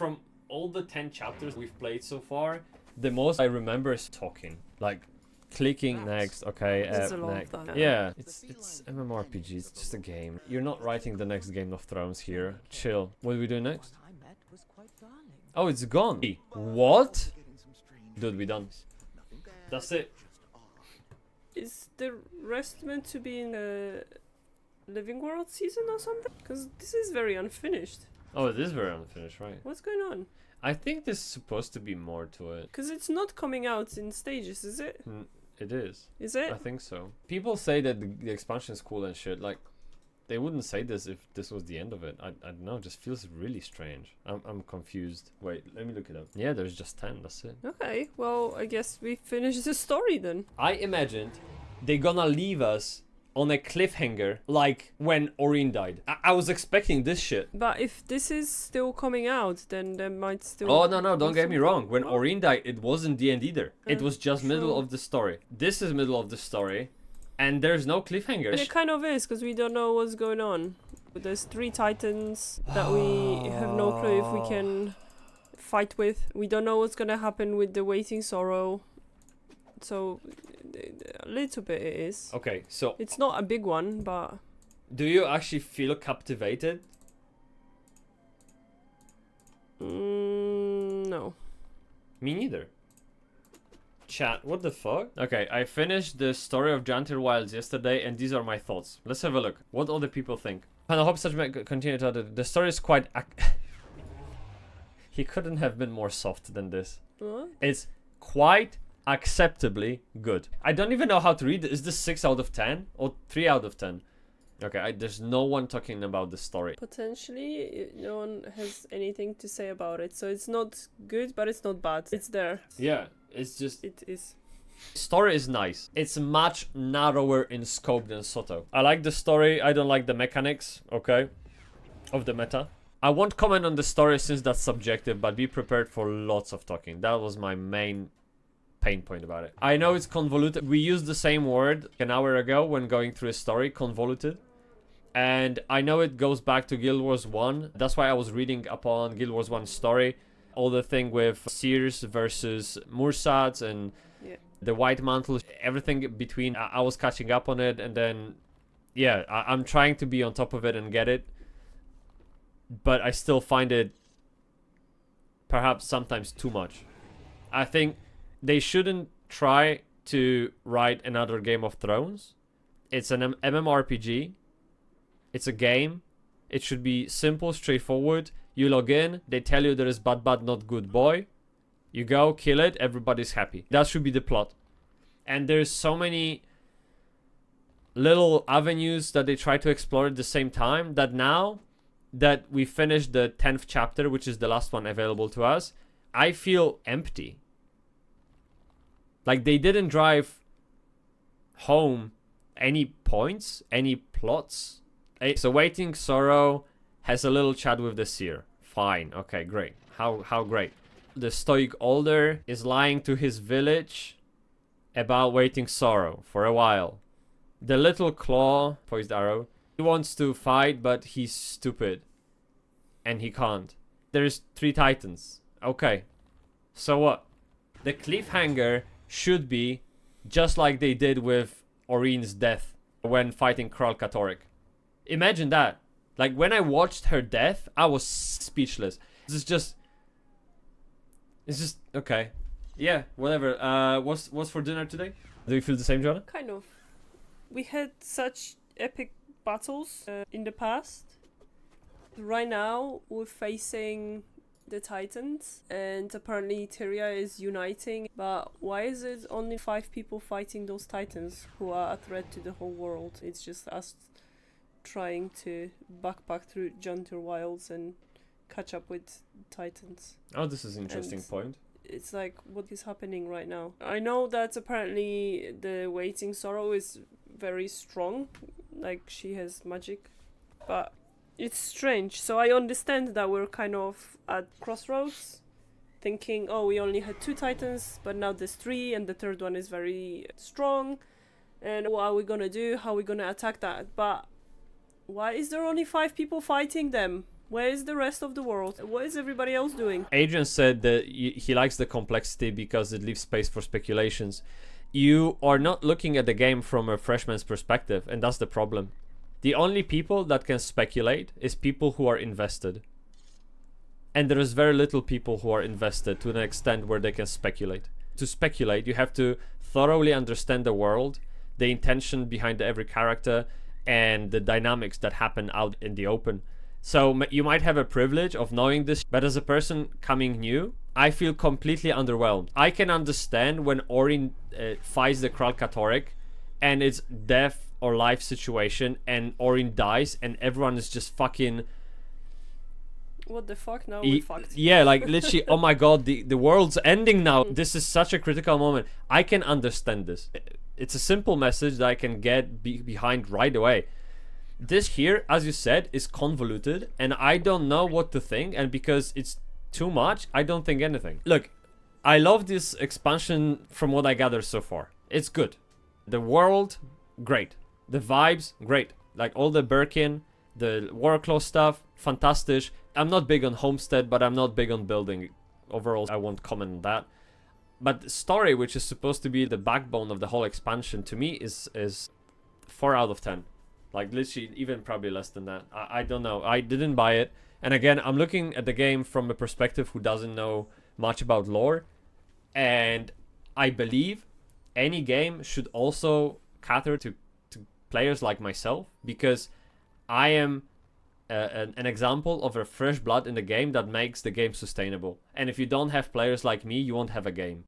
from all the 10 chapters we've played so far, the most I remember is talking, like clicking next, okay, There's a lot next. of that. Yeah, it's MMORPG, it's just a game. You're not writing the next Game of Thrones here. Chill. What do we do next? Oh, it's gone. What? Dude, we done. That's it. Is the rest meant to be in the Living World season or something? Because this is very unfinished. Oh, it is very unfinished, right? What's going on? I think there's supposed to be more to it. Because it's not coming out in stages, is it? It is. Is it? I think so. People say that the expansion is cool and shit. Like, they wouldn't say this if this was the end of it. I don't know. It just feels really strange. I'm confused. Wait, let me look it up. Yeah, there's just 10. That's it. Okay, well, I guess we finished the story then. I imagined they're gonna leave us on a cliffhanger like when Orin died. I was expecting this shit. But if this is still coming out, then there might still... Oh, no, don't get me wrong. When Orin died, it wasn't the end either. It was just middle true. of the story. This is middle of the story. And there's no cliffhanger. It kind of is, because we don't know what's going on. There's 3 titans that we have no clue if we can fight with. We don't know what's gonna happen with the Waiting Sorrow. So, a little bit it is. Okay, so... It's not a big one, but... Do you actually feel captivated? No. Me neither. Chat, what the fuck? Okay, I finished the story of Janthir Wilds yesterday, and these are my thoughts. Let's have a look. What other people think. And I hope such may continue to... The story is quite... He couldn't have been more soft than this. What? It's quite acceptably good. I don't even know how to read it. Is this 6 out of 10 or 3 out of 10? Okay, there's no one talking about the story. Potentially, no one has anything to say about it. So it's not good, but it's not bad. It's there. Yeah, it's just... It is. Story is nice. It's much narrower in scope than Soto. I like the story. I don't like the mechanics, okay, of the meta. I won't comment on the story since that's subjective, but be prepared for lots of talking. That was my main pain point about it. I know it's convoluted. We used the same word an hour ago when going through a story, convoluted. And I know it goes back to Guild Wars 1. That's why I was reading upon Guild Wars 1 story. All the thing with Seers versus Mursads and the White Mantle, everything between. I was catching up on it, and then, yeah, I'm trying to be on top of it and get it. But I still find it perhaps sometimes too much. I think they shouldn't try to write another Game of Thrones. It's an MMORPG. It's a game. It should be simple, straightforward. You log in, they tell you there is bad, not good boy. You go, kill it, everybody's happy. That should be the plot. And there's so many little avenues that they try to explore at the same time that now that we finished the 10th chapter, which is the last one available to us, I feel empty. Like they didn't drive home any points, any plots. So Waiting Sorrow has a little chat with the seer. Fine, okay, great. How great. The stoic older is lying to his village about Waiting Sorrow for a while. The little claw, poised arrow, he wants to fight, but he's stupid. And he can't. There's 3 titans. Okay. So what? The cliffhanger should be just like they did with Orin's death when fighting Kral Katorik. Imagine that. Like, when I watched her death, I was speechless. It's just... okay. Yeah, whatever. What's for dinner today? Do you feel the same, Jonah? Kind of. We had such epic battles in the past. Right now, we're facing the Titans, and apparently Tyria is uniting. But why is it only 5 people fighting those Titans who are a threat to the whole world? It's just us trying to backpack through Janthir Wilds and catch up with Titans. Oh, this is an interesting point. It's like, what is happening right now? I know that apparently the Waiting Sorrow is very strong, like she has magic, but it's strange. So I understand that we're kind of at crossroads, thinking, oh, we only had 2 Titans, but now there's 3, and the third one is very strong, and what are we gonna do? How are we gonna attack that? But why is there only 5 people fighting them? Where is the rest of the world? What is everybody else doing? Adrian said that he likes the complexity because it leaves space for speculations. You are not looking at the game from a freshman's perspective, and that's the problem. The only people that can speculate is people who are invested. And there is very little people who are invested to an extent where they can speculate. To speculate, you have to thoroughly understand the world, the intention behind every character, and the dynamics that happen out in the open. So you might have a privilege of knowing this, but as a person coming new, I feel completely underwhelmed. I can understand when Orin fights the Kralkatorek and it's death or life situation and Orin dies and everyone is just fucking... What the fuck? Now we fucked. Yeah, like literally, oh my god, the world's ending now. This is such a critical moment. I can understand this. It's a simple message that I can get behind right away. This here, as you said, is convoluted and I don't know what to think, and because it's too much, I don't think anything. Look, I love this expansion from what I gather so far. It's good. The world, great. The vibes, great. Like all the Birkin, the Warclaw stuff, fantastic. I'm not big on Homestead, but I'm not big on building. Overall, I won't comment on that. But the story, which is supposed to be the backbone of the whole expansion, to me is 4 out of 10. Like literally, even probably less than that. I don't know. I didn't buy it. And again, I'm looking at the game from a perspective who doesn't know much about lore. And I believe any game should also cater to players like myself, because I am an example of a fresh blood in the game that makes the game sustainable. And if you don't have players like me, you won't have a game.